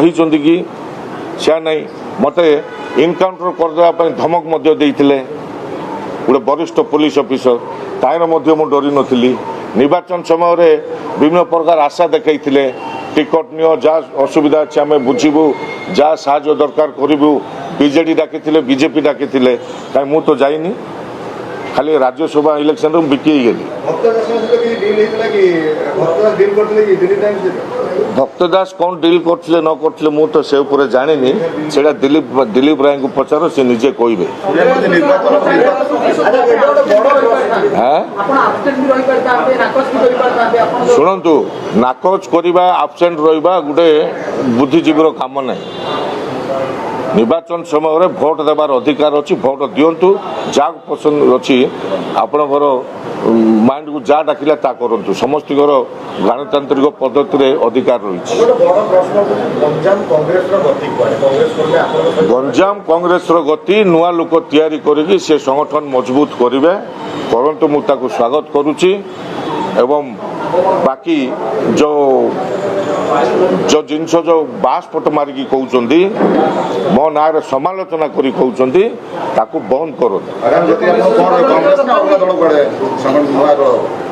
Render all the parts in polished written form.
ହେଇଛନ୍ତି କି ସେ ନାହିଁ ମୋତେ ଇନକାଉଣ୍ଟର କରିଦେବା ଧମକ ମଧ୍ୟ ଦେଇଥିଲେ ଗୋଟେ ବରିଷ୍ଠ ପୁଲିସ ଅଫିସର ତାହାର ମଧ୍ୟ ମୁଁ ଡରି ନଥିଲି ନିର୍ବାଚନ ସମୟରେ ବିଭିନ୍ନ ପ୍ରକାର ଆଶା ଦେଖାଇଥିଲେ ଟିକଟ ନିଅ ଯାହା ଅସୁବିଧା ଅଛି ଆମେ ବୁଝିବୁ ଯାହା ସାହାଯ୍ୟ ଦରକାର କରିବୁ ବିଜେଡି ଡାକିଥିଲେ ବିଜେପି ଡାକିଥିଲେ କାହିଁ ମୁଁ ତ ଯାଇନି ଖାଲି ରାଜ୍ୟସଭା ଇଲେକ୍ସନରୁ ବିକି ହେଇଗଲି ଭକ୍ତ ଦାସ କ'ଣ ଡିଲ୍ କରୁଥିଲେ ନ କରୁଥିଲେ ମୁଁ ତ ସେ ଉପରେ ଜାଣିନି ସେଇଟା ଦିଲ୍ଲୀପ ରାୟଙ୍କୁ ପଚାର ସେ ନିଜେ କହିବେ ଶୁଣନ୍ତୁ ନାକଚ କରିବା ଆବସେଣ୍ଟ ରହିବା ଗୋଟେ ବୁଦ୍ଧିଜୀବୀର କାମ ନାହିଁ ନିର୍ବାଚନ ସମୟରେ ଭୋଟ ଦେବାର ଅଧିକାର ଅଛି ଭୋଟ ଦିଅନ୍ତୁ ଯାହାକୁ ପସନ୍ଦ ଅଛି ଆପଣଙ୍କର ମାଇଣ୍ଡକୁ ଯାହା ଡାକିଲା ତା କରନ୍ତୁ ସମସ୍ତଙ୍କର ଗଣତାନ୍ତ୍ରିକ ପଦ୍ଧତିରେ ଅଧିକାର ରହିଛି ଗଞ୍ଜାମ କଂଗ୍ରେସର ଗତି ନୂଆ ଲୋକ ତିଆରି କରିକି ସେ ସଂଗଠନ ମଜବୁତ କରିବେ କରନ୍ତୁ ମୁଁ ତାକୁ ସ୍ୱାଗତ କରୁଛି ଏବଂ ବାକି ଯେଉଁ ଜିନିଷ ଯେଉଁ ବାସ୍ଫୋଟ ମାରିକି କହୁଛନ୍ତି ମୋ ନାଁରେ ସମାଲୋଚନା କରି କହୁଛନ୍ତି ତାକୁ ବନ୍ଦ କରନ୍ତୁ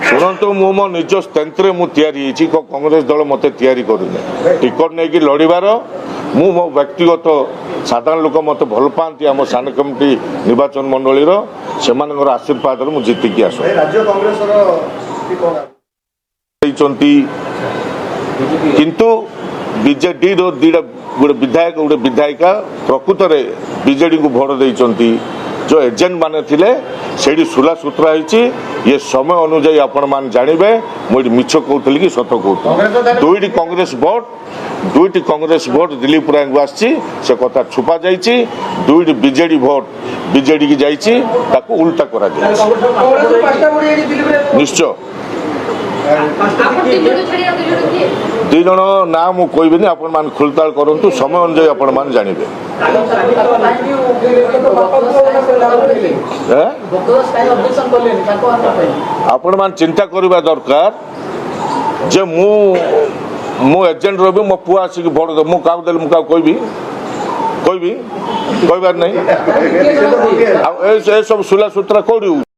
ଶୁଣନ୍ତୁ ମୁଁ ମୋ ନିଜ ସ୍ଥାନରେ ମୁଁ ତିଆରି ହେଇଛି କଂଗ୍ରେସ ଦଳ ମୋତେ ତିଆରି କରୁନି ଟିକଟ ନେଇକି ଲଢ଼ିବାର ମୁଁ ମୋ ବ୍ୟକ୍ତିଗତ ସାଧାରଣ ଲୋକ ମୋତେ ଭଲ ପାଆନ୍ତି ଆମ ସାନ କମିଟି ନିର୍ବାଚନ ମଣ୍ଡଳୀର ସେମାନଙ୍କର ଆଶୀର୍ବାଦରେ ମୁଁ ଜିତିକି ଆସୁ କିନ୍ତୁ ବିଜେଡିର ଦୁଇଟା ଗୋଟେ ବିଧାୟକ ଗୋଟେ ବିଧାୟିକା ପ୍ରକୃତରେ ବିଜେଡିକୁ ଭୋଟ ଦେଇଛନ୍ତି ଯେଉଁ ଏଜେଣ୍ଟ ମାନେ ଥିଲେ ସେଇଠି ସୁଲା ସୁତରା ହେଇଛି ଇଏ ସମୟ ଅନୁଯାୟୀ ଆପଣମାନେ ଜାଣିବେ ମୁଁ ଏଠି ମିଛ କହୁଥିଲି କି ସତ କହୁଥିଲି ଦୁଇଟି କଂଗ୍ରେସ ଭୋଟ ଦିଲ୍ଲୀପ ରାୟଙ୍କୁ ଆସିଛି ସେ କଥା ଛୁପା ଯାଇଛି ଦୁଇଟି ବିଜେଡି ଭୋଟ ବିଜେଡିକି ଯାଇଛି ତାକୁ ଉଲ୍ଟା କରାଯାଇଛି ନିଶ୍ଚୟ ଦୁଇ ଜଣ ନାଁ ମୁଁ କହିବିନି ଆପଣମାନେ ଖୋଳତାଳ କରନ୍ତୁ ସମୟ ଅନୁଯାୟୀ ଆପଣମାନେ ଜାଣିବେ ଆପଣମାନେ ଚିନ୍ତା କରିବା ଦରକାର ଯେ ମୁଁ ଏଜେଣ୍ଟ ରହିବି ମୋ ପୁଅ ଆସିକି ଭୋଟ ଦେବ ମୁଁ କାହାକୁ ଦେଲି ମୁଁ କାହାକୁ କହିବାର ନାହିଁ ଆଉ ଏସବୁ ସୁଲା ସୁତରା କୋଉଠି